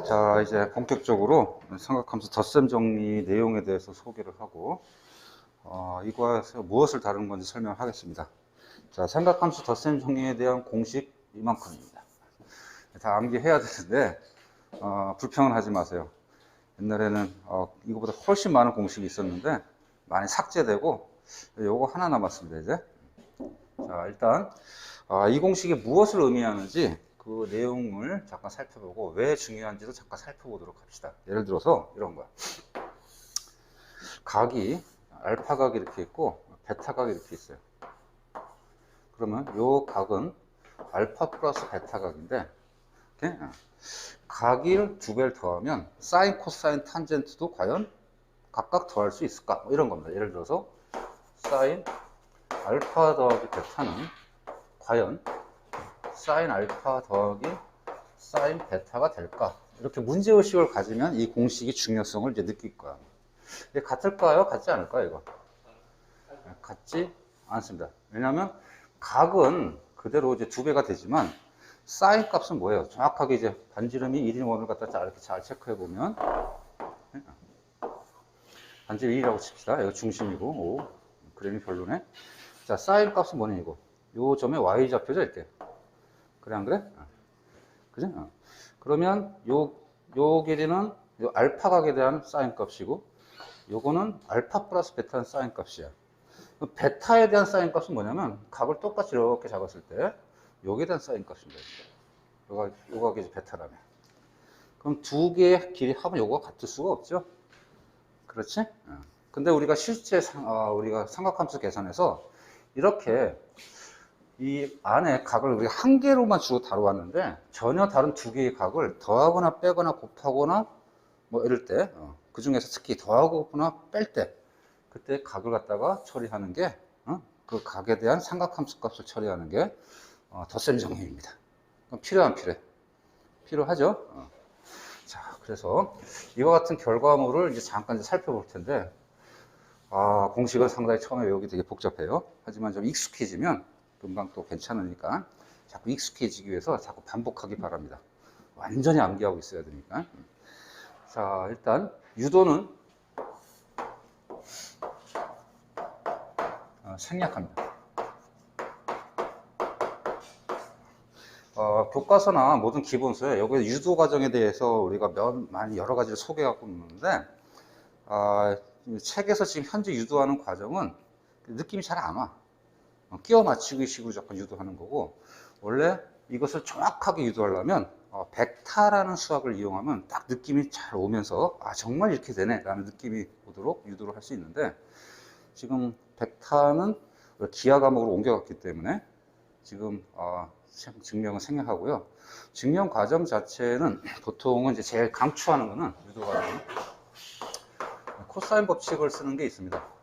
자, 이제 본격적으로 삼각함수 덧셈 정리 내용에 대해서 소개를 하고, 이거에서 무엇을 다루는 건지 설명하겠습니다. 자, 삼각함수 덧셈 정리에 대한 공식 이만큼입니다. 다 암기해야 되는데, 불평은 하지 마세요. 옛날에는, 이거보다 훨씬 많은 공식이 있었는데, 많이 삭제되고, 요거 하나 남았습니다, 이제. 자, 일단, 이 공식이 무엇을 의미하는지, 그 내용을 잠깐 살펴보고 왜 중요한지도 잠깐 살펴보도록 합시다. 예를 들어서 이런 거야. 각이 알파 각이 이렇게 있고 베타 각이 이렇게 있어요. 그러면 요 각은 알파 플러스 베타 각인데 각을 두 배를 더하면 사인, 코사인, 탄젠트도 과연 각각 더할 수 있을까? 뭐 이런 겁니다. 예를 들어서 사인 알파 더하기 베타는 과연 사인 알파 더하기 사인 베타가 될까? 이렇게 문제의식을 가지면 이 공식의 중요성을 이제 느낄 거야. 이게 같을까요? 같지 않을까요? 이거? 같지 않습니다. 왜냐하면 각은 그대로 이제 두 배가 되지만 사인 값은 뭐예요? 정확하게 이제 반지름이 1인 원을 갖다 이렇게 잘 체크해 보면 반지름 1이라고 칩시다. 이거 중심이고, 오, 그림이 별로네. 자, 사인 값은 뭐냐 이거? 요 점에 y 좌표죠, 이렇게. 그래 안 그래? 그죠? 그러면 요 길이는 요 알파 각에 대한 사인 값이고 요거는 알파 플러스 베타는 사인 값이야. 베타에 대한 사인 값은 뭐냐면 각을 똑같이 이렇게 잡았을 때 요게 대한 사인 값입니다. 요거 이제 베타라며. 그럼 두 개의 길이 합은 요거가 같을 수가 없죠. 그렇지? 근데 우리가 실제 우리가 삼각함수 계산에서 이렇게 이 안에 각을 우리가 한 개로만 주로 다뤄왔는데 전혀 다른 두 개의 각을 더하거나 빼거나 곱하거나 뭐 이럴 때 그 중에서 특히 더하거나 뺄 때 그때 각을 갖다가 처리하는 게 그 각에 대한 삼각함수 값을 처리하는 게 덧셈 정리입니다. 그럼 필요하죠. 자, 그래서 이와 같은 결과물을 이제 잠깐 살펴볼 텐데 공식은 상당히 처음에 외우기 되게 복잡해요. 하지만 좀 익숙해지면 금방 또 괜찮으니까 자꾸 익숙해지기 위해서 자꾸 반복하기 바랍니다. 완전히 암기하고 있어야 되니까. 자, 일단 유도는 생략합니다. 교과서나 모든 기본서에 여기 유도 과정에 대해서 우리가 많이 여러 가지를 소개하고 있는데 책에서 지금 현재 유도하는 과정은 느낌이 잘 안 와. 끼워 맞추기 식으로 자꾸 유도하는 거고, 원래 이것을 정확하게 유도하려면 벡타라는 수학을 이용하면 딱 느낌이 잘 오면서 정말 이렇게 되네 라는 느낌이 오도록 유도를 할 수 있는데, 지금 벡타는 기하 과목으로 옮겨갔기 때문에 지금 증명은 생략하고요. 증명 과정 자체는 보통은 이제 제일 강추하는 거는 유도 과정 코사인 법칙을 쓰는 게 있습니다.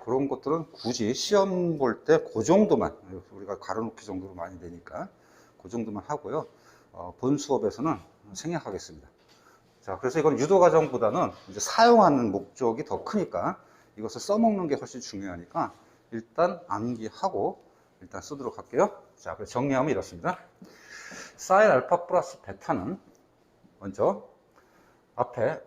그런 것들은 굳이 시험 볼 때 그 정도만, 우리가 가로놓기 정도로 많이 되니까 그 정도만 하고요. 본 수업에서는 생략하겠습니다. 자, 그래서 이건 유도 과정보다는 이제 사용하는 목적이 더 크니까 이것을 써먹는 게 훨씬 중요하니까 일단 암기하고 일단 쓰도록 할게요. 자, 그래서 정리하면 이렇습니다. 사인 알파 플러스 베타는 먼저 앞에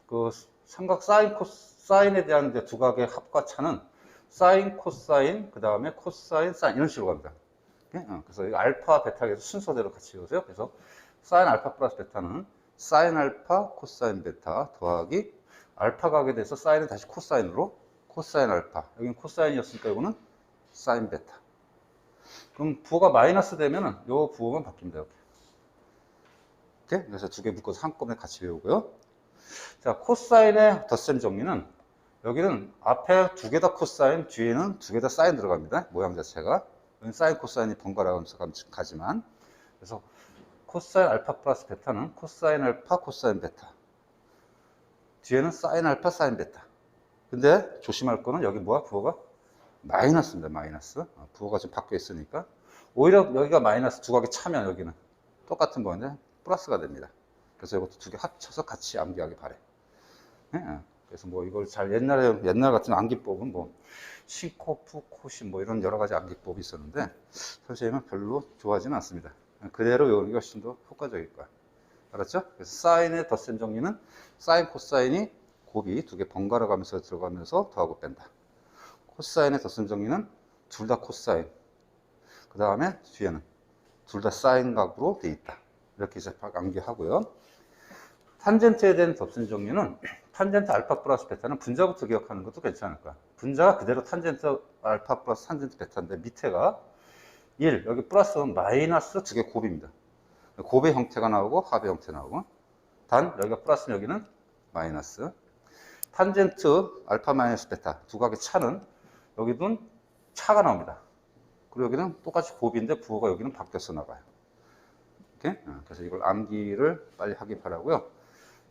그 삼각 사인 코사인에 대한 이제 두 각의 합과 차는 사인 코사인 그 다음에 코사인 사인 이런 식으로 갑니다. 그래서 이 알파 베타에서 순서대로 같이 외우세요. 그래서 사인 알파 플러스 베타는 사인 알파 코사인 베타 더하기 알파 각에 대해서 사인은 다시 코사인으로 코사인 알파, 여기는 코사인이었으니까 이거는 사인 베타. 그럼 부호가 마이너스 되면은 요 부호만 바뀝니다. 이렇게. 그래서 두 개 묶어서 한꺼번에 같이 외우고요. 자, 코사인의 덧셈 정리는 여기는 앞에 두 개 다 코사인, 뒤에는 두 개 다 사인 들어갑니다. 모양 자체가. 사인, 코사인이 번갈아 가지만. 그래서 코사인 알파 플러스 베타는 코사인 알파, 코사인 베타. 뒤에는 사인 알파, 사인 베타. 근데 조심할 거는 여기 뭐야? 부호가 마이너스입니다. 마이너스. 부호가 좀 바뀌어 있으니까. 오히려 여기가 마이너스 두 각이 차면 여기는 똑같은 거인데 플러스가 됩니다. 그래서 이것도 두 개 합쳐서 같이 암기하기 바래. 그래서 뭐 이걸 잘 옛날 같은 암기법은 뭐 신코프, 코신 뭐 이런 여러 가지 암기법이 있었는데 선생님은 별로 좋아하지는 않습니다. 그대로 외우는 게 훨씬 더 효과적일 거야. 알았죠? 그래서 사인의 덧셈 정리는 사인, 코사인이 곱이 두 개 번갈아 가면서 들어가면서 더하고 뺀다. 코사인의 덧셈 정리는 둘 다 코사인. 그 다음에 뒤에는 둘 다 사인 각으로 돼 있다. 이렇게 이제 암기하고요. 탄젠트에 대한 덧셈 정리는 탄젠트 알파 플러스 베타는 분자부터 기억하는 것도 괜찮을 거야. 분자가 그대로 탄젠트 알파 플러스 탄젠트 베타인데 밑에가 1, 여기 플러스는 마이너스 두 개 곱입니다. 곱의 형태가 나오고 합의 형태 나오고, 단 여기가 플러스 여기는 마이너스. 탄젠트 알파 마이너스 베타 두 각의 차는 여기는 차가 나옵니다. 그리고 여기는 똑같이 곱인데 부호가 여기는 바뀌어서 나가요. 이렇게. 그래서 이걸 암기를 빨리 하기 바라고요.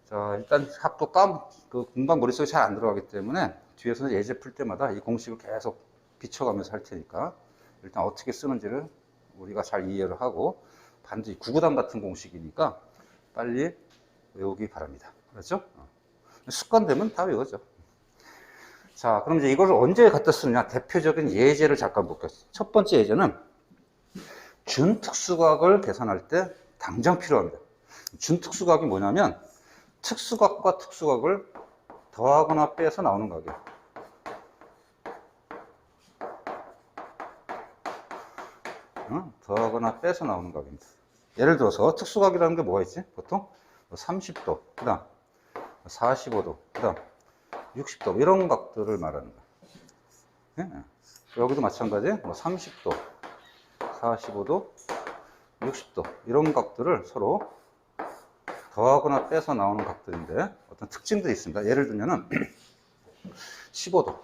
자, 일단 합도 금방 머릿속에 잘 안 들어가기 때문에 뒤에서는 예제 풀 때마다 이 공식을 계속 비춰가면서 할 테니까 일단 어떻게 쓰는지를 우리가 잘 이해를 하고, 반드시 구구단 같은 공식이니까 빨리 외우기 바랍니다. 그렇죠? 습관되면 다 외워져. 자, 그럼 이제 이걸 언제 갖다 쓰느냐? 대표적인 예제를 잠깐 볼게요. 첫 번째 예제는 준특수각을 계산할 때 당장 필요합니다. 준특수각이 뭐냐면 특수각과 특수각을 더하거나 빼서 나오는 각이에요. 더하거나 빼서 나오는 각입니다. 예를 들어서 특수각이라는 게 뭐가 있지? 보통 30도, 그 다음 45도, 그 다음 60도 이런 각들을 말하는 거예요. 네? 여기도 마찬가지 30도, 45도, 60도 이런 각들을 서로 더하거나 빼서 나오는 각들인데 어떤 특징들이 있습니다. 예를 들면은 15도.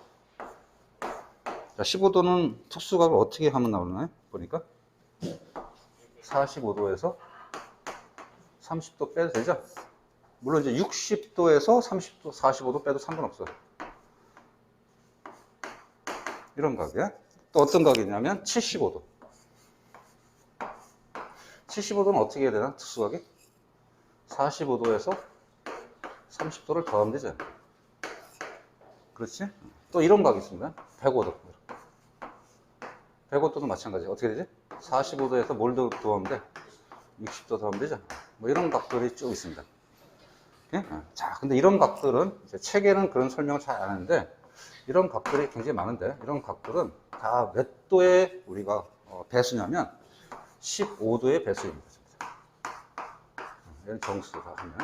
자, 15도는 특수각을 어떻게 하면 나오나요? 보니까 45도에서 30도 빼도 되죠? 물론 이제 60도에서 30도, 45도 빼도 상관없어요. 이런 각이야. 또 어떤 각이냐면 75도. 75도는 어떻게 해야 되나? 특수각이? 45도에서 30도를 더하면 되죠. 그렇지? 또 이런 각이 있습니다. 105도. 105도도 마찬가지. 어떻게 되지? 45도에서 뭘 더하면 돼? 60도 더하면 되죠. 뭐 이런 각들이 쭉 있습니다. 자, 근데 이런 각들은 이제 책에는 그런 설명을 잘 안 하는데 이런 각들이 굉장히 많은데 이런 각들은 다 몇 도의 우리가 배수냐면 15도의 배수입니다. 얘는 정수다 하면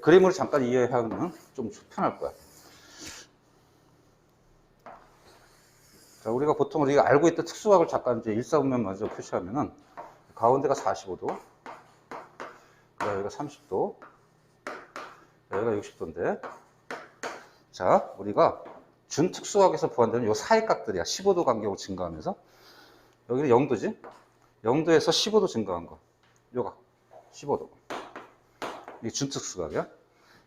그림을 잠깐 이해하면 좀 편할 거야. 자, 우리가 보통 우리가 알고 있던 특수각을 잠깐 이제 일사분면 먼저 표시하면은 가운데가 45도, 여기가 30도, 여기가 60도인데, 자, 우리가 준특수각에서 구한다는 요 사이각들이야. 15도 간격으로 증가하면서 여기는 0도지? 0도에서 15도 증가한 거. 요각 15도. 이게 준특수각이야.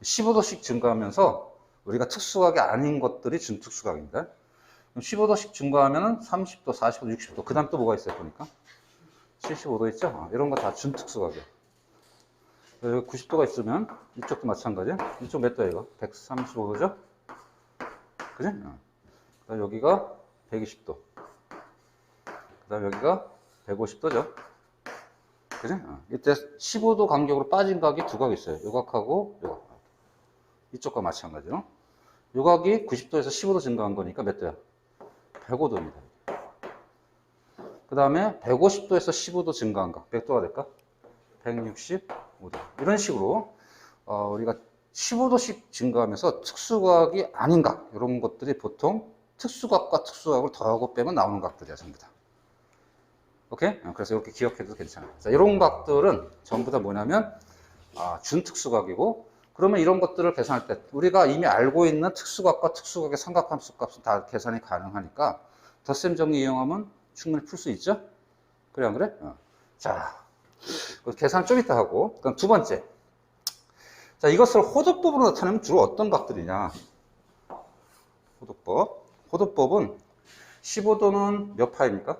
15도씩 증가하면서 우리가 특수각이 아닌 것들이 준특수각입니다. 15도씩 증가하면 30도, 40도, 60도. 그 다음 또 뭐가 있어요? 보니까 75도 있죠? 이런 거 다 준특수각이에요. 여기 90도가 있으면 이쪽도 마찬가지야. 이쪽 몇 도야 이거? 135도죠? 그지? 그 다음 여기가 120도. 그 다음 여기가 150도죠? 그지? 이때 15도 간격으로 빠진 각이 두 각 있어요. 요 각하고 요 각. 이쪽과 마찬가지로. 요 각이 90도에서 15도 증가한 거니까 몇 도야? 105도입니다. 그 다음에 150도에서 15도 증가한 각. 몇 도가 될까? 165도. 이런 식으로 우리가 15도씩 증가하면서 특수각이 아닌 각. 이런 것들이 보통 특수각과 특수각을 더하고 빼면 나오는 각들이야. 전부 다. 오케이? 그래서 이렇게 기억해도 괜찮아요. 자, 이런 각들은 전부 다 뭐냐면 준특수각이고, 그러면 이런 것들을 계산할 때 우리가 이미 알고 있는 특수각과 특수각의 삼각함수 값은 다 계산이 가능하니까 덧셈 정리 이용하면 충분히 풀 수 있죠? 그래 안 그래? 자, 계산 좀 이따 하고, 그럼 두 번째. 자, 이것을 호도법으로 나타내면 주로 어떤 각들이냐? 호도법. 호도법은 15도는 몇 파입니까?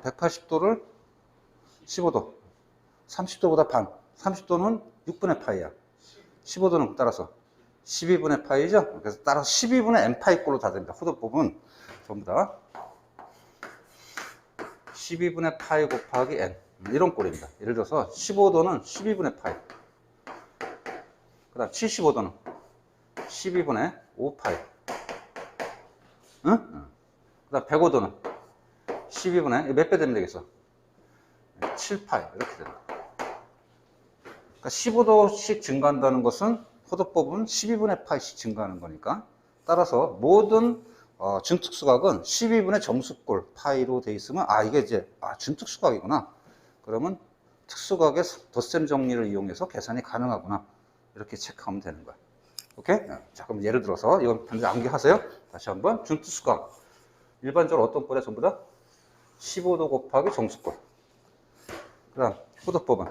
180도를 15도. 30도보다 반. 30도는 6분의 파이야. 15도는 따라서 12분의 파이죠? 그래서 따라서 12분의 n파이꼴로 다 됩니다. 호도법은 전부 다 12분의 파이 곱하기 n. 이런 꼴입니다. 예를 들어서 15도는 12분의 파이. 그 다음 75도는 12분의 5파이. 응? 그 다음 105도는 12분의 몇 배 되면 되겠어? 7파이. 이렇게 된다. 그러니까 15도씩 증가한다는 것은 호도법은 12분의 파이씩 증가하는 거니까, 따라서 모든 준특수각은 12분의 정수꼴 파이로 돼 있으면 이게 이제 준특수각이구나. 그러면 특수각의 덧셈 정리를 이용해서 계산이 가능하구나. 이렇게 체크하면 되는 거야. 오케이? 자, 그럼 예를 들어서 이건 반드시 암기하세요. 다시 한번 준특수각. 일반적으로 어떤 꼴에 전부 다 15도 곱하기 정수꼴. 그 다음 호도법은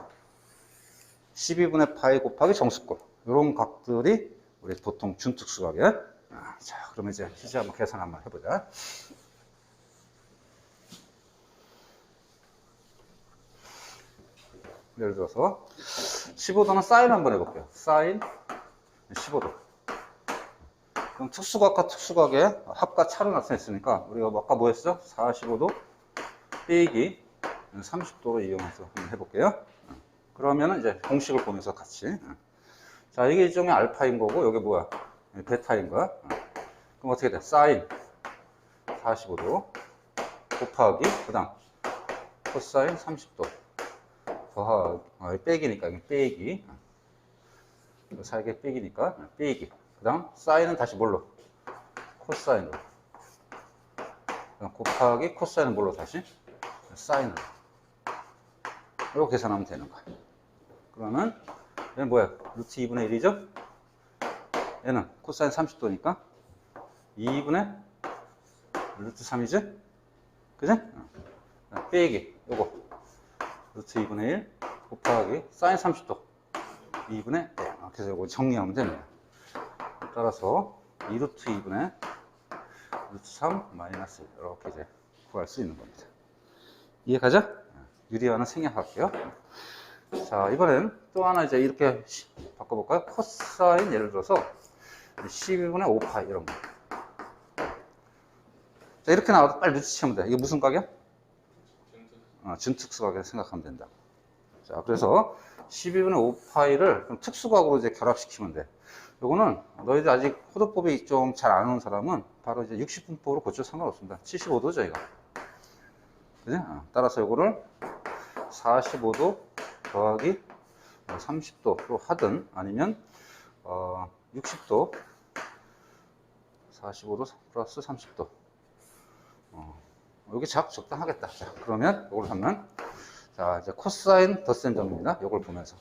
12분의 파이 곱하기 정수꼴. 이런 각들이 우리 보통 준특수각이야. 자, 그러면 이제 실제 한번 계산 한번 해보자. 예를 들어서 15도는 사인 한번 해볼게요. 사인 15도. 그럼 특수각과 특수각의 합과 차로 나타냈으니까 우리가 아까 뭐 했어? 45도 빼기 30도로 이용해서 한번 해볼게요. 그러면은 이제 공식을 보면서 같이. 자, 이게 일종의 알파인 거고, 여기 뭐야? 베타인 거야. 그럼 어떻게 돼? 사인 45도 곱하기, 그 다음 코사인 30도 더하기, 빼기니까, 이게 빼기. 사이에 빼기니까, 빼기. 그 다음 사인은 다시 뭘로? 코사인으로. 곱하기 코사인은 뭘로 다시? 사인으로. 이렇게 계산하면 되는 거야. 그러면 얘는 뭐야? 루트 2분의 1이죠? 얘는 코사인 30도니까 2분의 루트 3이지? 그지? 빼기 요거 루트 2분의 1 곱하기 사인 30도 2분의 1. 그래서 요거 정리하면 됩니다. 따라서 2루트 2분의 루트 3 마이너스 1 이렇게 이제 구할 수 있는 겁니다. 이해가죠? 유리화는 생략할게요. 자, 이번엔 또 하나 이제 이렇게 바꿔볼까요? 코사인 예를 들어서 12분의 5파이 이런 거. 자, 이렇게 나와도 빨리 눈치채면 돼. 이게 무슨 각이야? 준특수각이라 생각하면 된다. 자, 그래서 12분의 5파이를 그럼 특수각으로 이제 결합시키면 돼. 요거는 너희들 아직 호도법이 좀 잘 안 오는 사람은 바로 이제 60분법으로 고쳐 상관없습니다. 75도죠, 이거. 그지? 따라서 요거를 45도 더하기 30도로 하든 아니면 60도 45도 플러스 30도 여기 적당하겠다. 자, 그러면 이걸 하면 자, 이제 코사인 덧셈 정리입니다. 이걸 보면서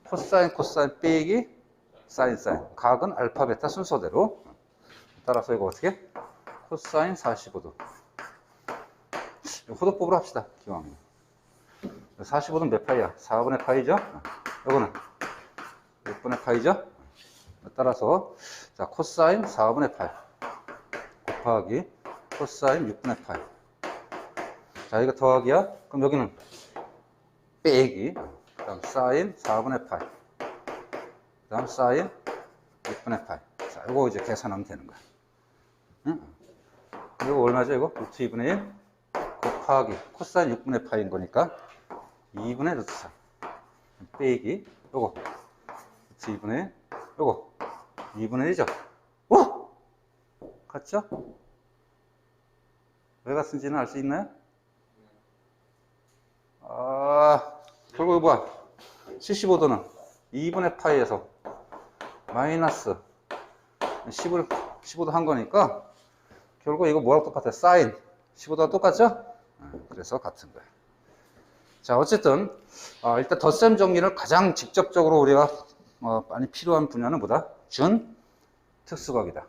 코사인 빼기 사인 각은 알파 베타 순서대로. 따라서 이거 어떻게? 코사인 45도 호도법으로 합시다. 기왕이면 45도는 몇 파이야? 4분의 파이죠? 이거는 6분의 파이죠? 따라서 자, 코사인 4분의 파이 곱하기 코사인 6분의 파이. 자, 이거 더하기야? 그럼 여기는 빼기. 그 다음 사인 4분의 파이. 그 다음 사인 6분의 파이. 자, 이거 이제 계산하면 되는 거야. 응? 이거 얼마죠? 이거? 루트 2분의 1 곱하기 코사인 6분의 파이인 거니까 2분의 루트 3 빼기 요거 루트 2분의 1 요거 2분의 1이죠? 오! 같죠? 왜 같은지는 알 수 있나요? 결국 이거 뭐야? 75도는 2분의 파이에서 마이너스 15도 한 거니까 결국 이거 뭐랑 똑같아? 사인 15도가 똑같죠? 그래서 같은 거야. 자, 어쨌든 일단 덧셈 정리를 가장 직접적으로 우리가 많이 필요한 분야는 뭐다? 준 특수각이다.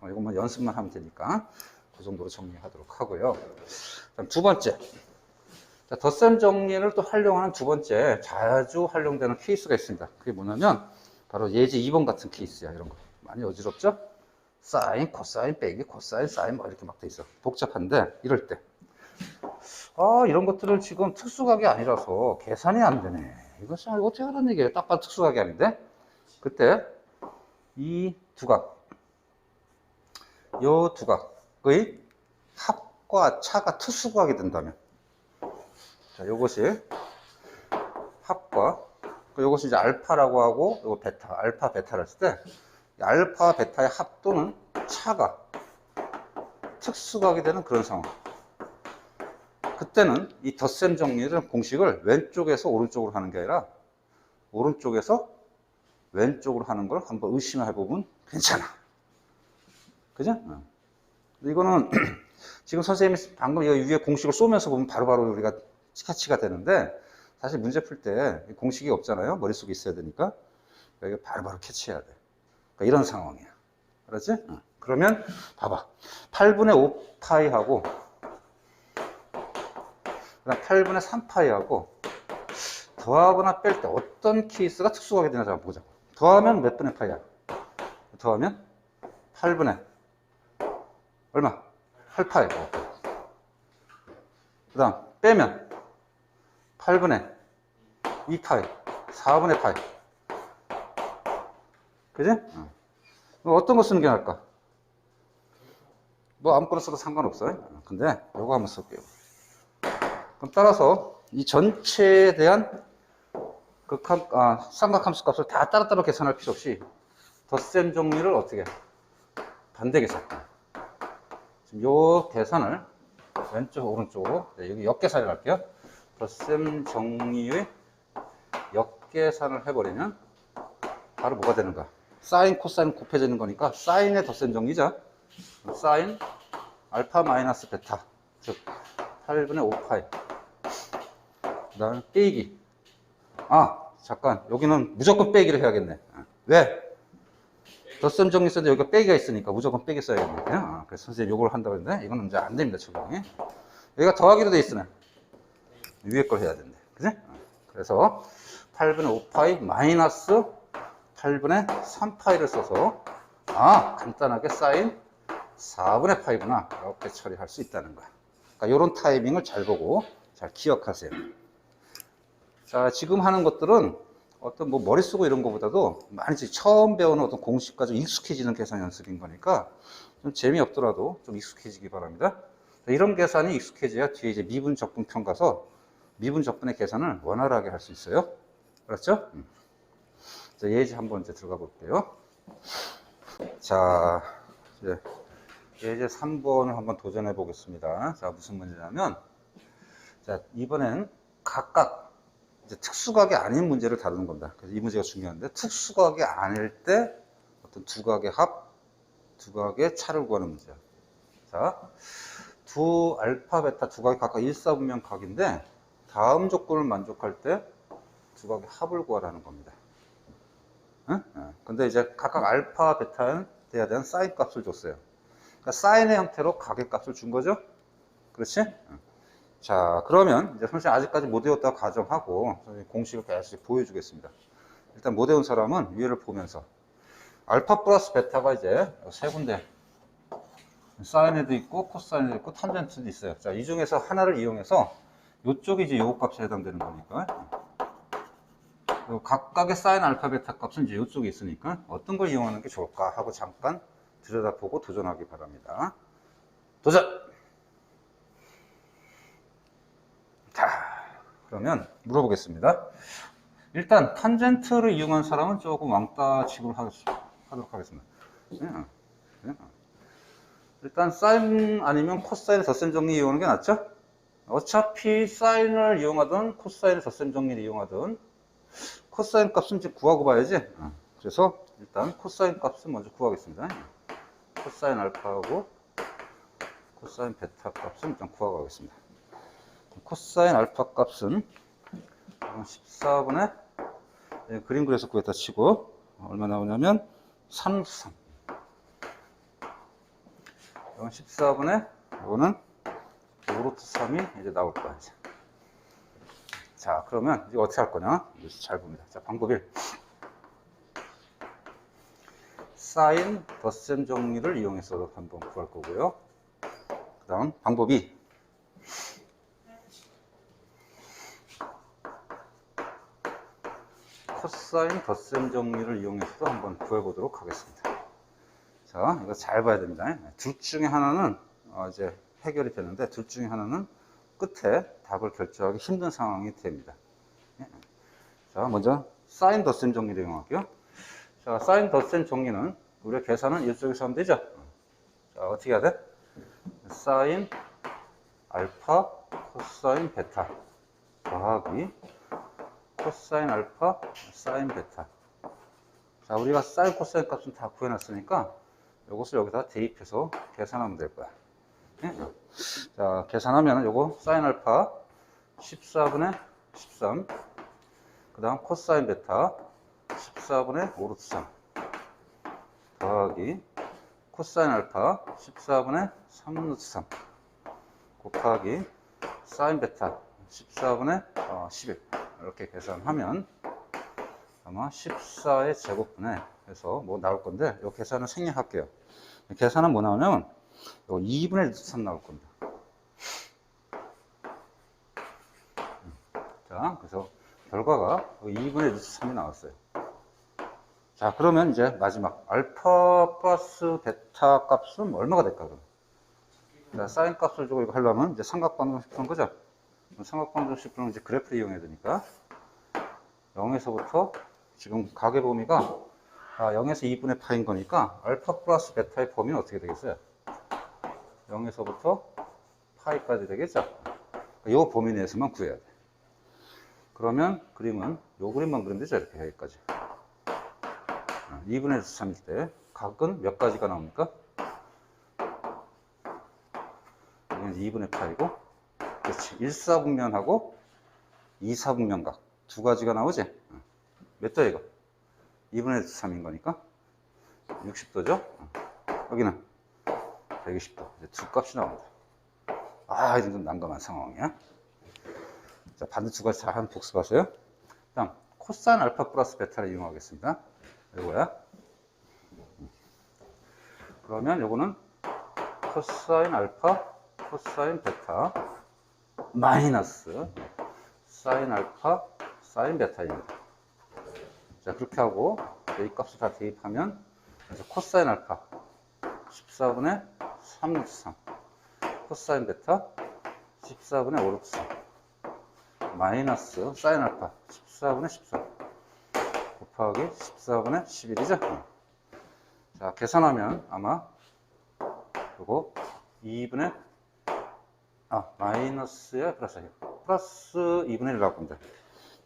이것만 연습만 하면 되니까 그 정도로 정리하도록 하고요. 그다음 두 번째, 자, 덧셈 정리를 또 활용하는 두 번째 자주 활용되는 케이스가 있습니다. 그게 뭐냐면 바로 예제 2번 같은 케이스야. 이런 거 많이 어지럽죠? 사인, 코사인, 빼기, 코사인, 사인 뭐 이렇게 막 돼 있어. 복잡한데 이럴 때 이런 것들을 지금 특수각이 아니라서 계산이 안 되네. 이것은 어떻게 하라는 얘기예요? 딱 봐도 특수각이 아닌데 그때 이 두각 요 두각의 합과 차가 특수구하게 된다면, 자, 요것이 합과, 요것이 이제 알파라고 하고, 요거 베타, 알파, 베타를 했을 때, 알파, 베타의 합 또는 차가 특수구하게 되는 그런 상황. 그때는 이 덧셈 정리를 공식을 왼쪽에서 오른쪽으로 하는 게 아니라, 오른쪽에서 왼쪽으로 하는 걸 한번 의심해 보면 괜찮아. 그죠? 이거는 지금 선생님이 방금 이 위에 공식을 쏘면서 보면 바로바로 우리가 캐치가 되는데, 사실 문제 풀 때 공식이 없잖아요. 머릿속에 있어야 되니까. 이거 바로바로 캐치해야 돼. 그러니까 이런 상황이야. 그렇지? 그러면 봐봐. 8분의 5파이하고 그다음 8분의 3파이하고 더하거나 뺄 때 어떤 케이스가 특수하게 되나 한번 보자고. 더하면 몇 분의 파이야? 더하면 8분의 얼마? 8파이. 그 다음 빼면 8분의 2파이, 4분의 파이. 그지? 어떤 거 쓰는 게 나을까? 뭐 아무거나 써도 상관없어요. 근데 요거 한번 쓸게요. 그럼 따라서 이 전체에 대한 그 삼각함수 값을 다 따로따로 계산할 필요 없이 덧셈 정리를 어떻게 반대 계산. 지금 요 계산을 왼쪽 오른쪽으로 여기 역계산을 할게요. 덧셈 정리의 역계산을 해버리면 바로 뭐가 되는가? 사인 코사인 곱해지는 거니까 사인의 덧셈 정리죠. 사인 알파 마이너스 베타, 즉 8분의 5파이. 그 다음에 빼기. 잠깐 여기는 무조건 빼기를 해야겠네. 왜? 덧셈 정리 쓰는데 여기가 빼기가 있으니까 무조건 빼기 써야겠네. 그래서 선생님 요걸 한다고 했는데 이거는 이제 안 됩니다. 적용이. 여기가 더하기로 돼 있으네. 위에 걸 해야 된대. 그지? 그래서 8분의 5파이 마이너스 8분의 3파이를 써서 간단하게 사인 4분의 파이구나 이렇게 처리할 수 있다는 거야. 그러니까 이런 타이밍을 잘 보고 잘 기억하세요. 자, 지금 하는 것들은 어떤 뭐 머리 쓰고 이런 것보다도 많이 처음 배우는 어떤 공식까지 익숙해지는 계산 연습인 거니까 좀 재미없더라도 좀 익숙해지기 바랍니다. 이런 계산이 익숙해져야 뒤에 이제 미분 적분편 가서 미분 적분의 계산을 원활하게 할 수 있어요. 그렇죠? 자, 예제 한번 이제 들어가 볼게요. 자, 이제 예제 3번을 한번 도전해 보겠습니다. 자, 무슨 문제냐면, 자, 이번엔 각각 이제 특수각이 아닌 문제를 다루는 겁니다. 그래서 이 문제가 중요한데, 특수각이 아닐 때 어떤 두 각의 합, 두 각의 차를 구하는 문제야. 자, 두 알파, 베타 두 각이 각각 일사분면 각인데, 다음 조건을 만족할 때 두 각의 합을 구하라는 겁니다. 근데 이제 각각 알파, 베타에 대한 사인 값을 줬어요. 그러니까 사인의 형태로 각의 값을 준 거죠? 그렇지? 자, 그러면 이제 선생님 아직까지 못 외웠다고 가정하고 공식을 계속 보여주겠습니다. 일단 못 외운 사람은 위를 보면서 알파 플러스 베타가 이제 세 군데 사인에도 있고 코사인에도 있고 탄젠트도 있어요. 자, 이 중에서 하나를 이용해서 이쪽이 이제 요 값에 해당되는 거니까 각각의 사인 알파 베타 값은 이제 이쪽에 있으니까 어떤 걸 이용하는 게 좋을까 하고 잠깐 들여다보고 도전하기 바랍니다. 도전! 자, 그러면 물어보겠습니다. 일단 탄젠트를 이용한 사람은 조금 왕따 취급을 하도록 하겠습니다. 일단 사인 아니면 코사인의 덧셈 정리 이용하는 게 낫죠? 어차피 사인을 이용하든 코사인의 덧셈 정리를 이용하든 코사인 값은 이제 구하고 봐야지. 그래서 일단 코사인 값은 먼저 구하겠습니다. 코사인 알파하고 코사인 베타 값은 일단 구하고 가겠습니다. 코사인 알파 값은 14분의 그림 그려서 구했다 치고 얼마 나오냐면 3. 14분의 이거는 5루트 3이 이제 나올 거야. 이제. 자, 그러면 이거 어떻게 할 거냐? 잘 봅니다. 자, 방법 1. 사인 덧셈 정리를 이용해서 한번 구할 거고요. 그 다음 방법 2. 코사인 덧셈 정리를 이용해서도 한번 구해보도록 하겠습니다. 자, 이거 잘 봐야 됩니다. 둘 중에 하나는 이제 해결이 되는데 둘 중에 하나는 끝에 답을 결정하기 힘든 상황이 됩니다. 자, 먼저 사인 덧셈 정리를 이용할게요. 자, 사인 덧셈 정리는 우리가 계산은 이쪽에서 하면 되죠. 자, 어떻게 해야 돼? 사인 알파 코사인 베타 더하기 코사인 알파 사인 베타. 자, 우리가 사인 코사인 값은 다 구해놨으니까 이것을 여기다 대입해서 계산하면 될 거야. 자, 계산하면 요거 사인 알파 14분의 13, 그 다음 코사인 베타 14분의 5 루트 3 더하기 코사인 알파 14분의 3 루트 3 곱하기 사인 베타 14분의 11 이렇게 계산하면 아마 14의 제곱분에 해서 뭐 나올 건데 이 계산을 생략할게요. 계산은 뭐 나오냐면 2분의 루트 3 나올 겁니다. 자, 그래서 결과가 2분의 루트 3이 나왔어요. 자, 그러면 이제 마지막 알파 플러스 베타 값은 얼마가 될까? 그럼? 자, 사인 값을 주고 이거 하려면 이제 삼각방정식 푸는 거죠. 삼각방정식 푸는 이제 그래프를 이용해야 되니까 0에서부터 지금 각의 범위가 0에서 2분의 파인 거니까 알파 플러스 베타의 범위는 어떻게 되겠어요? 0에서부터 파이까지 되겠죠? 이 범위 내에서만 구해야 돼. 그러면 그림은 이 그림만 그리면 되죠? 이렇게 여기까지. 2분의 3일 때 각은 몇 가지가 나옵니까? 여기는 2분의 파이고, 그렇지. 1사분면하고 2사분면각 두 가지가 나오지? 몇 도야 이거? 2분의 3인 거니까 60도죠? 여기는 120도. 이제 두 값이 나옵니다. 이건 좀 난감한 상황이야. 자, 반대 두 가지 잘 한번 복습하세요. 다음, 코사인 알파 플러스 베타를 이용하겠습니다. 이거야. 그러면 요거는 코사인 알파, 코사인 베타, 마이너스 사인 알파, 사인 베타입니다. 자, 그렇게 하고 이 값을 다 대입하면 그래서 코사인 알파 14분의 3 루트 3 코사인 베타 14분의 5 루트 3 마이너스 사인 알파 14분의 14 곱하기 14분의 11이죠. 자, 계산하면 아마 요거 2분의 마이너스에 플러스 2분의 1 나올 건데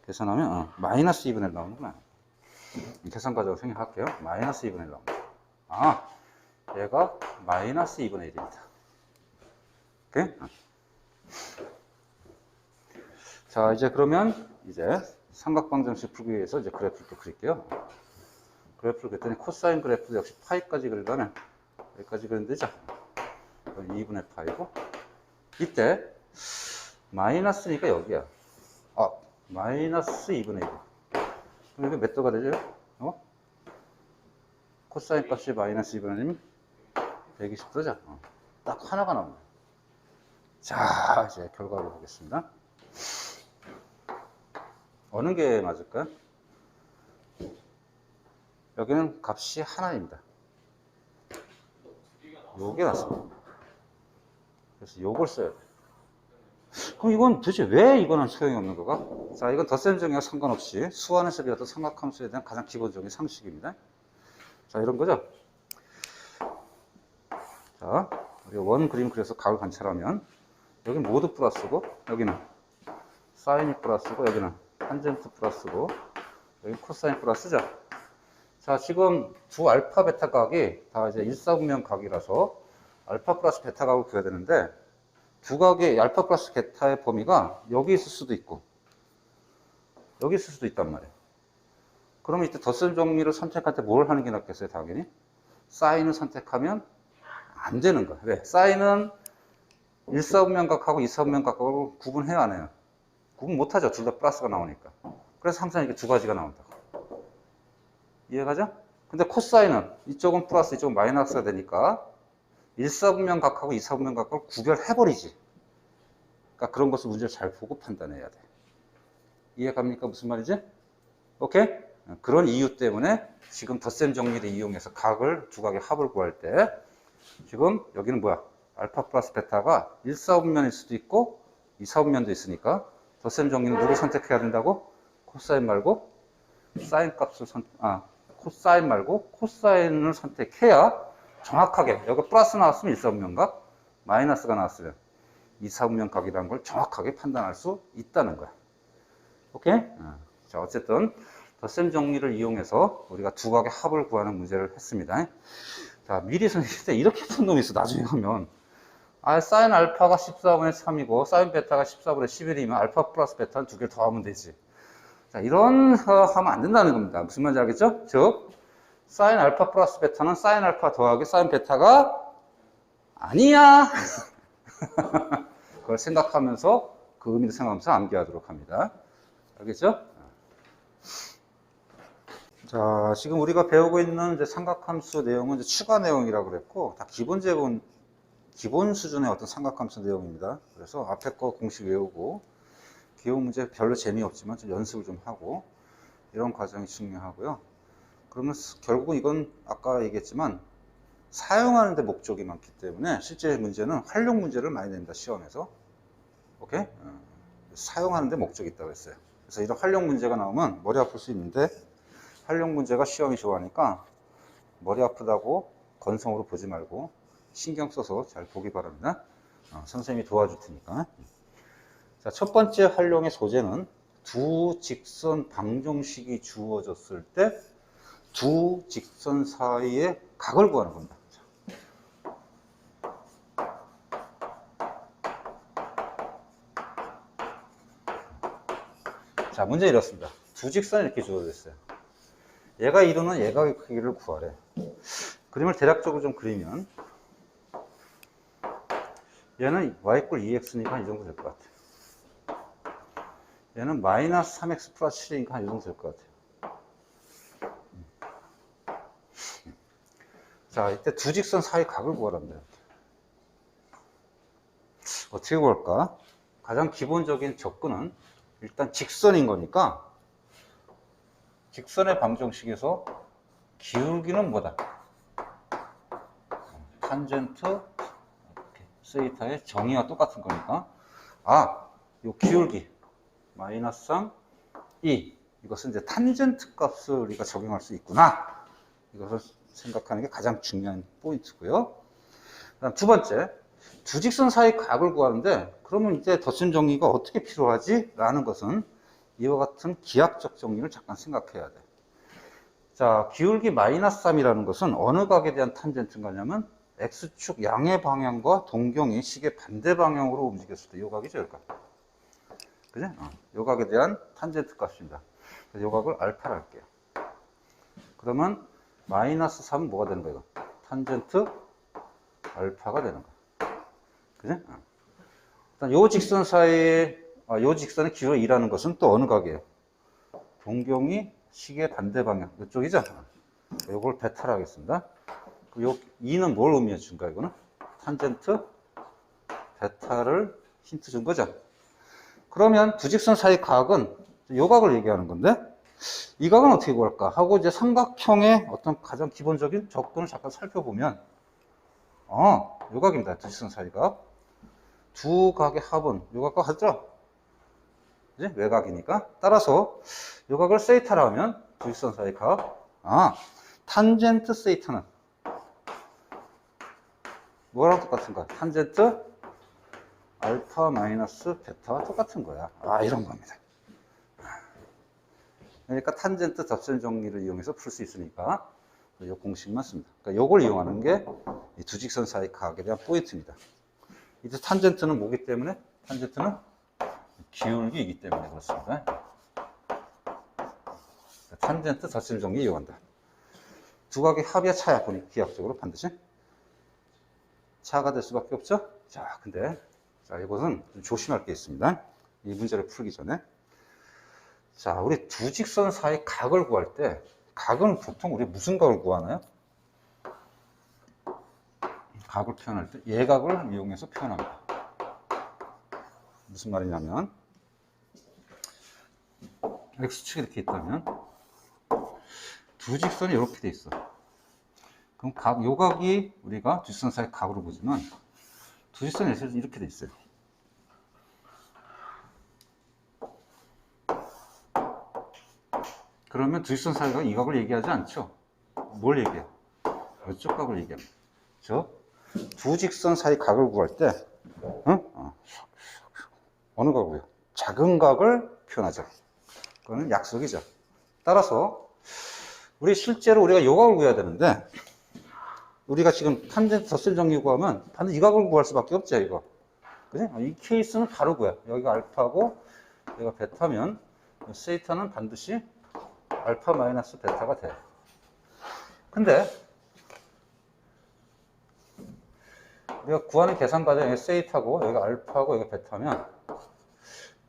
계산하면 마이너스 2분의 1 나오는구나. 계산 과정을 생략할게요. 마이너스 2분의 1 나옵니다. 얘가 마이너스 2분의 1입니다. 오케이? 자, 이제 그러면 이제 삼각방정식 풀기 위해서 이제 그래프를 또 그릴게요. 그래프를 그랬더니 코사인 그래프도 역시 파이까지 그리려면 여기까지 그리면 되죠. 2분의 파이고 이때 마이너스니까 여기야. 마이너스 2분의 1. 그럼 이게 몇 도가 되죠? 코사인 값이 마이너스 2분의 1이면 120도죠. 딱 하나가 나옵니다. 자, 이제 결과를 보겠습니다. 어느 게 맞을까요? 여기는 값이 하나입니다. 요게 맞습니다. 그래서 요걸 써야 돼. 그럼 이건 도대체 왜 이거는 소용이 없는 거가? 자, 이건 덧셈 정의와 상관없이 수완에서 배웠던 삼각함수에 대한 가장 기본적인 상식입니다. 자, 이런 거죠. 자, 우리가 원 그림 그려서 각을 관찰하면 여기 모두 플러스고 여기는 사인이 플러스고 여기는 탄젠트 플러스고 여기 코사인 플러스죠. 자, 지금 두 알파 베타 각이 다 이제 1사분면 각이라서 알파 플러스 베타 각을 구해야 되는데 두 각의 알파 플러스 베타의 범위가 여기 있을 수도 있고 여기 있을 수도 있단 말이에요. 그러면 이때 덧셈 정리를 선택할 때 뭘 하는 게 낫겠어요? 당연히 사인을 선택하면 안 되는 거야. 왜? 사인은 1사분면각하고 2사분면각하고 구분해야 안 해요. 구분 못하죠. 둘 다 플러스가 나오니까. 그래서 항상 이렇게 두 가지가 나온다고. 이해가죠? 근데 코사인은 이쪽은 플러스 이쪽은 마이너스가 되니까 1사분면각하고 2사분면각을 구별해버리지. 그러니까 그런 것을 문제를 잘 보고 판단해야 돼. 이해갑니까? 무슨 말이지? 오케이? 그런 이유 때문에 지금 덧셈 정리를 이용해서 각을 두 각의 합을 구할 때 지금 여기는 뭐야? 알파 플러스 베타가 1, 4분면일 수도 있고 2, 4분면도 있으니까 덧셈 정리는 누구 선택해야 된다고? 코사인 말고 사인 값을 코사인 말고 코사인을 선택해야 정확하게, 여기 플러스 나왔으면 1, 4분면 각, 마이너스가 나왔으면 2, 4분면 각이라는 걸 정확하게 판단할 수 있다는 거야. 오케이? 자, 어쨌든 덧셈 정리를 이용해서 우리가 두 각의 합을 구하는 문제를 했습니다. 자, 미리 선생님한테 이렇게 푼 놈이 있어. 나중에 하면 사인 알파가 14분의 3이고 사인 베타가 14분의 11이면 알파 플러스 베타는 두 개를 더하면 되지. 자, 이런 하면 안 된다는 겁니다. 무슨 말인지 알겠죠? 즉 사인 알파 플러스 베타는 사인 알파 더하기 사인 베타가 아니야. 그걸 생각하면서 그 의미를 생각하면서 암기하도록 합니다. 알겠죠? 자, 지금 우리가 배우고 있는 이제 삼각함수 내용은 이제 추가 내용이라고 그랬고, 다 기본 수준의 어떤 삼각함수 내용입니다. 그래서 앞에 거 공식 외우고, 기본 문제 별로 재미없지만 좀 연습을 좀 하고, 이런 과정이 중요하고요. 그러면 결국은 이건 아까 얘기했지만, 사용하는 데 목적이 많기 때문에 실제 문제는 활용 문제를 많이 냅니다. 시험에서. 오케이? 사용하는 데 목적이 있다고 했어요. 그래서 이런 활용 문제가 나오면 머리 아플 수 있는데, 활용 문제가 시험이 좋아하니까 머리 아프다고 건성으로 보지 말고 신경 써서 잘 보기 바랍니다. 선생님이 도와줄 테니까. 자, 첫 번째 활용의 소재는 두 직선 방정식이 주어졌을 때 두 직선 사이의 각을 구하는 겁니다. 자, 문제 이렇습니다. 두 직선이 이렇게 주어져 있어요. 얘가 이루는 예각의 크기를 구하래. 그림을 대략적으로 좀 그리면 얘는 y = 2x니까 이 정도 될 것 같아요. 얘는 마이너스 3x 플러스 7이니까 이 정도 될 것 같아요. 자, 이때 두 직선 사이 각을 구하랍니다. 어떻게 구할까? 가장 기본적인 접근은 일단 직선인 거니까 직선의 방정식에서 기울기는 뭐다? 탄젠트 세이타의 정의와 똑같은 거니까 요 기울기 마이너스 3, 2 이것은 이제 탄젠트 값을 우리가 적용할 수 있구나. 이것을 생각하는 게 가장 중요한 포인트고요. 그다음 두 번째, 두 직선 사이 각을 구하는데 그러면 이제 덧셈 정리가 어떻게 필요하지? 라는 것은 이와 같은 기하학적 정리를 잠깐 생각해야 돼. 자, 기울기 마이너스 3이라는 것은 어느 각에 대한 탄젠트인가냐면 X축 양의 방향과 동경이 시계 반대 방향으로 움직였을 때 요 각이죠, 요 각. 그죠? 요 각에 대한 탄젠트 값입니다. 그래서 요 각을 알파로 할게요. 그러면 마이너스 3은 뭐가 되는 거예요? 탄젠트 알파가 되는 거예요. 그죠? 일단 요 직선 사이에, 요 직선의 기울기 2라는 것은 또 어느 각이에요? 동경이 시계 반대 방향. 이쪽이죠? 요걸 베타로 하겠습니다. 요 2는 뭘 의미해 준가, 이거는? 탄젠트 베타를 힌트 준 거죠. 그러면 두 직선 사이 각은 요 각을 얘기하는 건데, 이 각은 어떻게 구할까? 하고 이제 삼각형의 어떤 가장 기본적인 접근을 잠깐 살펴보면, 요 각입니다. 두 직선 사이 각. 두 각의 합은 요 각과 같죠? 이제 외곽이니까. 따라서 요 각을 세이타라 하면 두 직선 사이 각. 탄젠트 세이타는 뭐랑 똑같은가? 탄젠트 알파 마이너스 베타와 똑같은 거야. 이런 겁니다. 그러니까 탄젠트 덧셈 정리를 이용해서 풀 수 있으니까 이 공식만 씁니다. 그러니까 이걸 이용하는 게 이 두 직선 사이 각에 대한 포인트입니다. 이제 탄젠트는 뭐기 때문에? 탄젠트는 기울기이기 때문에 그렇습니다. 탄젠트 덧셈 정리 이용한다. 두 각의 합의 차야 보니 기하학적으로 반드시 차가 될 수밖에 없죠. 자, 근데 이것은 좀 조심할 게 있습니다. 이 문제를 풀기 전에. 자, 우리 두 직선 사이 각을 구할 때 각은 보통 우리 무슨 각을 구하나요? 각을 표현할 때 예각을 이용해서 표현합니다. 무슨 말이냐면 X축이 이렇게 있다면 두 직선이 이렇게 돼 있어. 그럼 요 각이 우리가 두 직선 사이 각으로 보지만 두직선 예시는 이렇게 돼 있어요. 그러면 두직선 사이가 이 각을 얘기하지 않죠. 뭘 얘기해요? 이쪽 각을 얘기합니다. 저 두 직선 사이 각을 구할 때 어느 각이요? 작은 각을 표현하죠. 그거는 약속이죠. 따라서 우리 실제로 우리가 요 각을 구해야 되는데 우리가 지금 탄젠트 덧셈 정리 구하면 반드시 이 각을 구할 수밖에 없죠. 이거. 그지? 이 케이스는 바로 구해. 여기가 알파고 여기가 베타면 세이타는 반드시 알파 마이너스 베타가 돼. 근데 우리가 구하는 계산 과정에 세이타고 여기가 알파고 여기가 베타면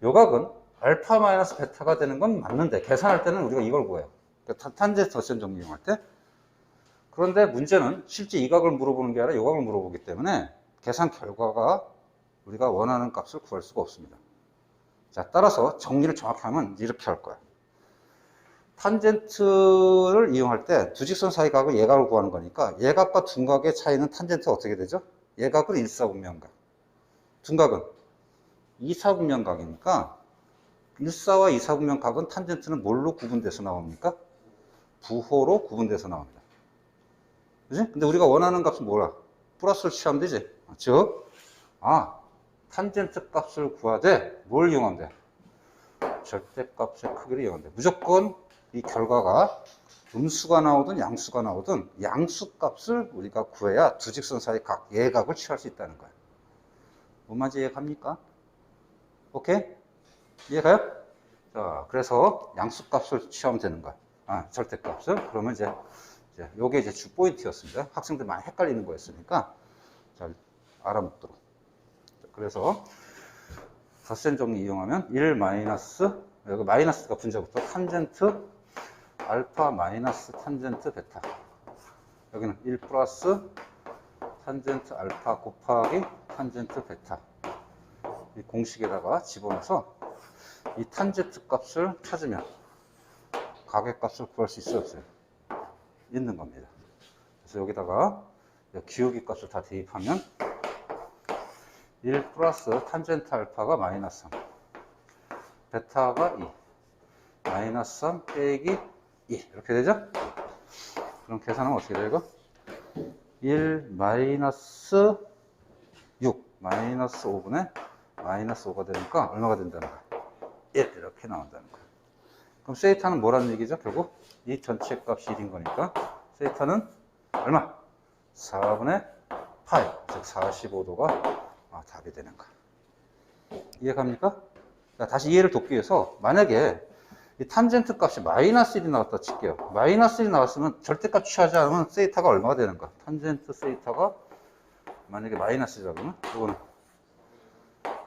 요 각은 알파 마이너스 베타가 되는 건 맞는데 계산할 때는 우리가 이걸 구해요. 그러니까 탄젠트 덧셈 정리 이용할 때. 그런데 문제는 실제 이 각을 물어보는 게 아니라 이 각을 물어보기 때문에 계산 결과가 우리가 원하는 값을 구할 수가 없습니다. 자, 따라서 정리를 정확히 하면 이렇게 할 거야. 탄젠트를 이용할 때 두 직선 사이 각을 예각을 구하는 거니까 예각과 둔각의 차이는 탄젠트가 어떻게 되죠? 예각은 일사분면각, 둔각은 이사분면각이니까 일사와 이사분면각은 탄젠트는 뭘로 구분돼서 나옵니까? 부호로 구분돼서 나옵니다. 그지? 근데 우리가 원하는 값은 뭐라? 플러스를 취하면 되지. 즉, 탄젠트 값을 구하되 뭘 이용하면 돼? 절대값의 크기를 이용하면 돼. 무조건 이 결과가 음수가 나오든 양수가 나오든 양수값을 우리가 구해야 두 직선 사이 각, 예각을 취할 수 있다는 거야. 뭔 말인지 이해갑니까? 오케이? 이해가요? 자, 그래서 양수값을 취하면 되는 거야. 절대값을. 그러면 이제 요게 이제 주 포인트였습니다. 학생들 많이 헷갈리는 거였으니까 잘 알아먹도록. 그래서 덧셈 정리 이용하면 1 마이너스, 여기 마이너스가 분자부터 탄젠트 알파 마이너스 탄젠트 베타. 여기는 1 플러스 탄젠트 알파 곱하기 탄젠트 베타. 이 공식에다가 집어넣어서 이 탄젠트 값을 찾으면 각의 값을 구할 수 있어요, 없어요? 있는 겁니다. 그래서 여기다가 기울기 값을 다 대입하면 1 플러스 탄젠트 알파가 마이너스 3, 베타가 2, 마이너스 3 빼기 2 이렇게 되죠? 그럼 계산하면 어떻게 돼요, 이거? 1 마이너스 6 마이너스 5분의 마이너스 5가 되니까 얼마가 된다는 거야? 1 이렇게 나온다는 거야. 그럼 세이타는 뭐라는 얘기죠? 결국 이 전체 값이 1인 거니까 세이타는 얼마? 4분의 파이, 즉 45도가 답이 되는 거야. 이해갑니까? 자, 다시 이해를 돕기 위해서 만약에 이 탄젠트 값이 마이너스 1이 나왔다 칠게요. 마이너스 1이 나왔으면 절대값 취하지 않으면 세이타가 얼마가 되는 거야? 탄젠트 세이타가 만약에 마이너스 1이라고 그러면 이거는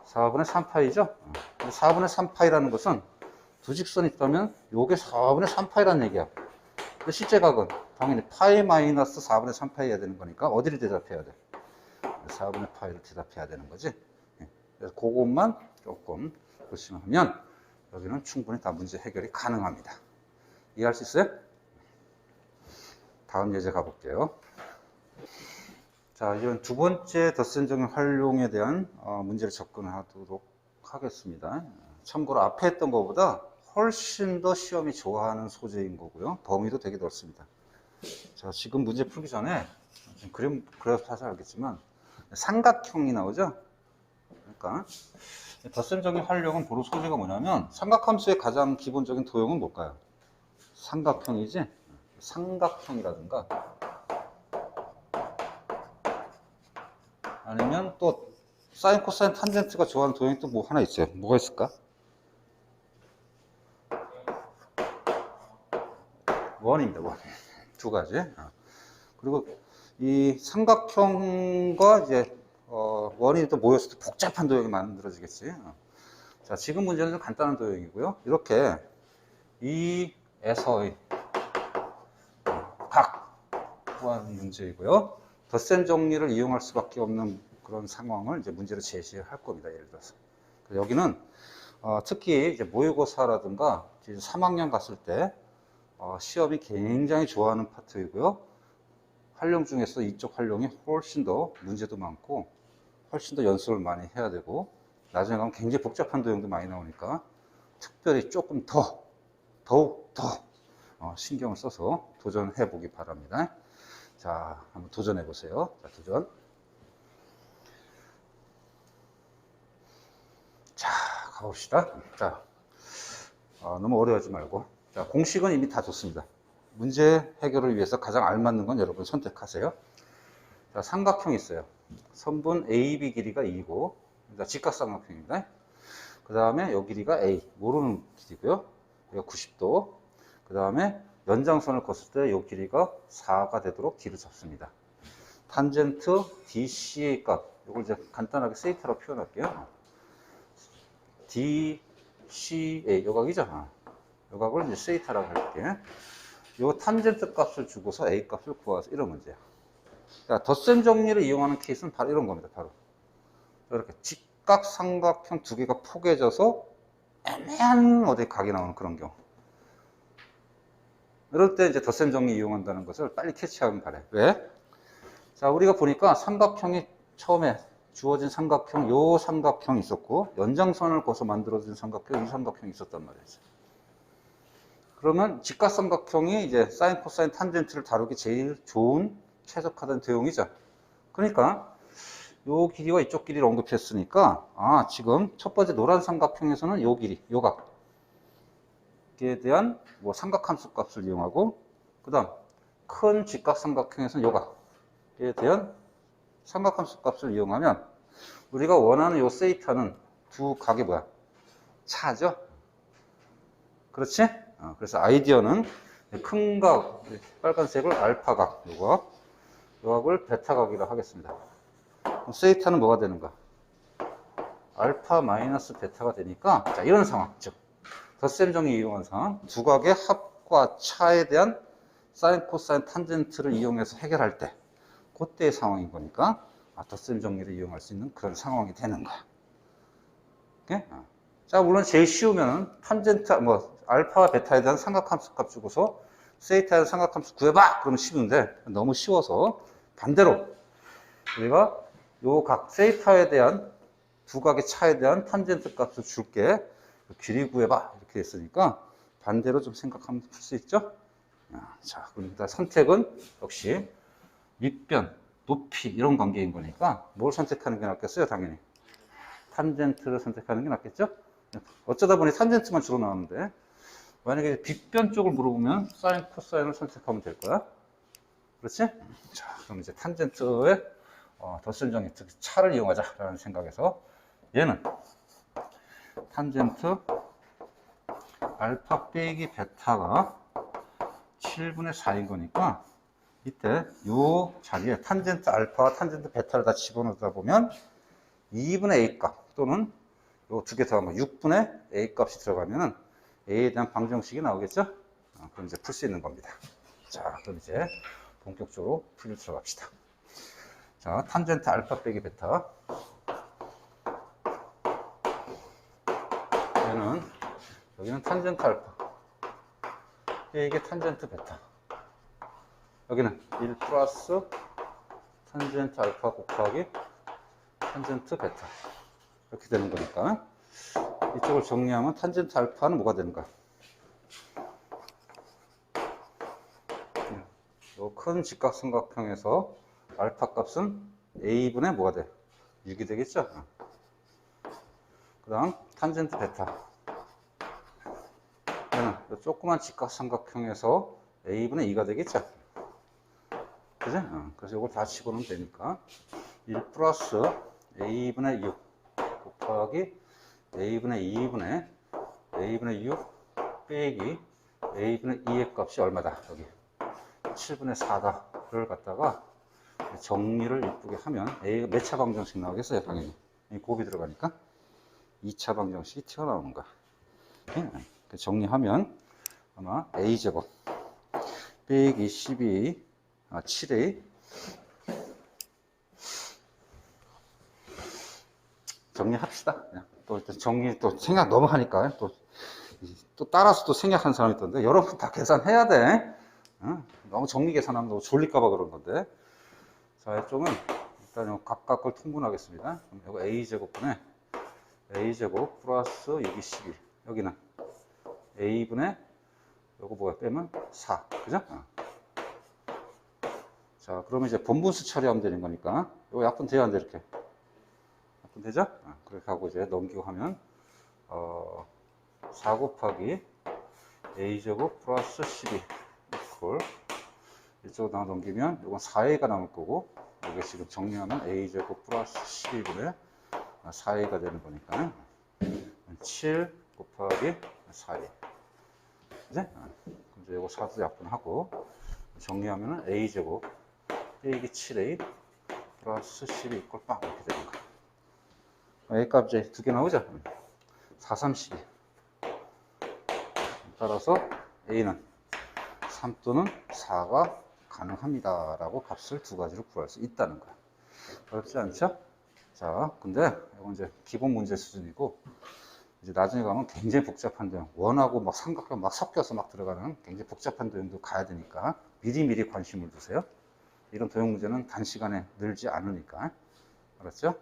4분의 3파이죠? 4분의 3파이라는 것은 두 직선이 있다면 요게 4분의 3파이라는 얘기야. 근데 실제 각은 당연히 파이 마이너스 4분의 3파이여야 되는 거니까 어디를 대답해야 돼? 4분의 파이를 대답해야 되는 거지. 그래서 그것만 조금 조심하면 여기는 충분히 다 문제 해결이 가능합니다. 이해할 수 있어요? 다음 예제 가볼게요. 자, 이번 두 번째 덧셈적인 활용에 대한 문제를 접근하도록 하겠습니다. 참고로 앞에 했던 것보다 훨씬 더 시험이 좋아하는 소재인 거고요. 범위도 되게 넓습니다. 자, 지금 문제 풀기 전에 그래서 봐서 알겠지만 삼각형이 나오죠? 그러니까 덧셈적인 활용은 보로 소재가 뭐냐면 삼각함수의 가장 기본적인 도형은 뭘까요? 삼각형이지? 삼각형이라든가 아니면 또 사인, 코사인, 탄젠트가 좋아하는 도형이 또 뭐 하나 있어요. 뭐가 있을까? 원입니다. 원. 두 가지. 그리고 이 삼각형과 이제 원이 또 모였을 때 복잡한 도형이 만들어지겠지. 자, 지금 문제는 좀 간단한 도형이고요. 이렇게 이에서의 각 구하는 문제이고요. 덧셈 정리를 이용할 수밖에 없는 그런 상황을 이제 문제로 제시할 겁니다. 예를 들어서. 여기는 특히 이제 모의고사라든가 3학년 갔을 때 시험이 굉장히 좋아하는 파트이고요. 활용 중에서 이쪽 활용이 훨씬 더 문제도 많고 훨씬 더 연습을 많이 해야 되고, 나중에 가면 굉장히 복잡한 도형도 많이 나오니까 특별히 조금 더욱 더 신경을 써서 도전해 보기 바랍니다. 자, 한번 도전해 보세요. 자, 도전. 자, 가봅시다. 자, 너무 어려워하지 말고. 자, 공식은 이미 다 줬습니다. 문제 해결을 위해서 가장 알맞는 건 여러분 선택하세요. 자, 삼각형이 있어요. 선분 AB 길이가 2고, 그러니까 직각삼각형입니다. 그 다음에 요 길이가 A, 모르는 길이고요. 여기가 90도. 그 다음에 연장선을 걷을 때 요 길이가 4가 되도록 D를 잡습니다. 탄젠트 DC의 값, 이걸 이제 간단하게 세이타로 표현할게요. DCA, 요 각이죠? 요 각을 이제 세이타라고 할게. 요 탄젠트 값을 주고서 A 값을 구하서 이런 문제야. 그러니까 덧셈 정리를 이용하는 케이스는 바로 이런 겁니다. 바로 이렇게 직각삼각형 두 개가 포개져서 애매한 어디 각이 나오는 그런 경우. 이럴 때 이제 덧셈 정리 이용한다는 것을 빨리 캐치하면 바래. 왜? 자, 우리가 보니까 삼각형이 처음에 주어진 삼각형, 요 삼각형이 있었고, 연장선을 거서 만들어진 삼각형, 이 삼각형이 있었단 말이죠. 그러면 직각삼각형이 이제 사인, 코사인, 탄젠트를 다루기 제일 좋은 최적화된 도형이죠. 그러니까 요 길이와 이쪽 길이를 언급했으니까, 지금 첫 번째 노란 삼각형에서는 요 길이, 요 각에 대한 뭐 삼각함수 값을 이용하고, 그 다음 큰 직각삼각형에서는 요 각에 대한 삼각함수 값을 이용하면 우리가 원하는 요 세이타는 두 각이 뭐야? 차죠? 그렇지? 그래서 아이디어는 큰 각, 빨간색을 알파 각, 요 각을 베타 각이라고 하겠습니다. 세이타는 뭐가 되는가? 알파 마이너스 베타가 되니까, 자, 이런 상황, 즉 덧셈 정리 이용한 상황, 두 각의 합과 차에 대한 사인, 코사인, 탄젠트를 이용해서 해결할 때 그때의 상황인 거니까 덧셈 정리를 이용할 수 있는 그런 상황이 되는 거야. 오케이? 자, 물론 제일 쉬우면은 탄젠트, 알파와 베타에 대한 삼각함수 값 주고서 세이타에 대한 삼각함수 구해봐! 그러면 쉬운데, 너무 쉬워서 반대로 우리가 요 각, 세이타에 대한 두 각의 차에 대한 탄젠트 값을 줄게. 길이 구해봐. 이렇게 했으니까 반대로 좀 생각하면 풀 수 있죠? 자, 그러니까 선택은 역시 밑변, 높이 이런 관계인 거니까 뭘 선택하는 게 낫겠어요? 당연히 탄젠트를 선택하는 게 낫겠죠? 어쩌다 보니 탄젠트만 주로 나오는데, 만약에 빗변 쪽을 물어보면 사인, 코사인을 선택하면 될 거야. 그렇지? 자, 그럼 이제 탄젠트의 덧셈 정리, 즉 차를 이용하자라는 생각에서 얘는 탄젠트 알파 빼기 베타가 7분의 4인 거니까 이때 요 자리에 탄젠트 알파와 탄젠트 베타를 다 집어넣다 보면 2분의 A 값 또는 요 두 개 더한 거 6분의 A 값이 들어가면은 A에 대한 방정식이 나오겠죠? 그럼 이제 풀 수 있는 겁니다. 자, 그럼 이제 본격적으로 풀이 들어갑시다. 자, 탄젠트 알파 빼기 베타. 얘는 여기는 탄젠트 알파. 이게 탄젠트 베타. 여기는 1 플러스 탄젠트 알파 곱하기 탄젠트 베타. 이렇게 되는 거니까 이쪽을 정리하면 탄젠트 알파는 뭐가 되는가? 이 큰 직각삼각형에서 알파 값은 A분의 뭐가 돼? 6이 되겠죠? 그 다음 탄젠트 베타. 얘는 조그만 직각삼각형에서 A분의 2가 되겠죠? 그죠? 그래서 이걸 다 집어넣으면 되니까 1 플러스 A분의 6 곱하기 A분의 2분의 A분의 6 빼기 A분의 2의 값이 얼마다? 여기 7분의 4다를 갖다가 정리를 이쁘게 하면 A가 몇 차 방정식 나오겠어요? 당연히 곱이 들어가니까 2차 방정식이 튀어나오는 거야. 정리하면 아마 A제곱 빼기 12 7A 정리합시다. 또 정리 또 생각 너무 하니까 또 따라서 또 생각하는 사람이 있던데, 여러분 다 계산해야 돼. 너무 정리 계산하면 너무 졸릴까봐 그런 건데. 자, 이쪽은 일단 각각 걸 통분하겠습니다. 그럼 이거 a제곱분에 a제곱 플러스 6이 12. 여기는 a분의 요거 뭐야 빼면 4. 그죠? 자, 그러면 이제 본분수 처리하면 되는 거니까 이거 약분 돼야 안 돼, 이렇게. 약분 되죠? 그렇게 하고 이제 넘기고 하면 4 곱하기 a제곱 플러스 12 이퀄 이쪽으로 넘기면 이건 4a가 남을 거고 여기 지금 정리하면 a제곱 플러스 12분의 4a가 되는 거니까 7 곱하기 4a 이제 이제 이거 4도 약분하고 정리하면 a제곱 빼기 7a 플러스 12 이퀄 빵 이렇게 되는 거야. a 값이 두 개 나오죠? 4, 3, 12 따라서 a는 3 또는 4가 가능합니다 라고 값을 두 가지로 구할 수 있다는 거야. 어렵지 않죠? 자, 근데 이건 이제 기본 문제 수준이고 이제 나중에 가면 굉장히 복잡한 도형, 원하고 막 삼각형 막 섞여서 막 들어가는 굉장히 복잡한 도형도 가야 되니까 미리미리 관심을 두세요. 이런 도형 문제는 단시간에 늘지 않으니까. 알았죠?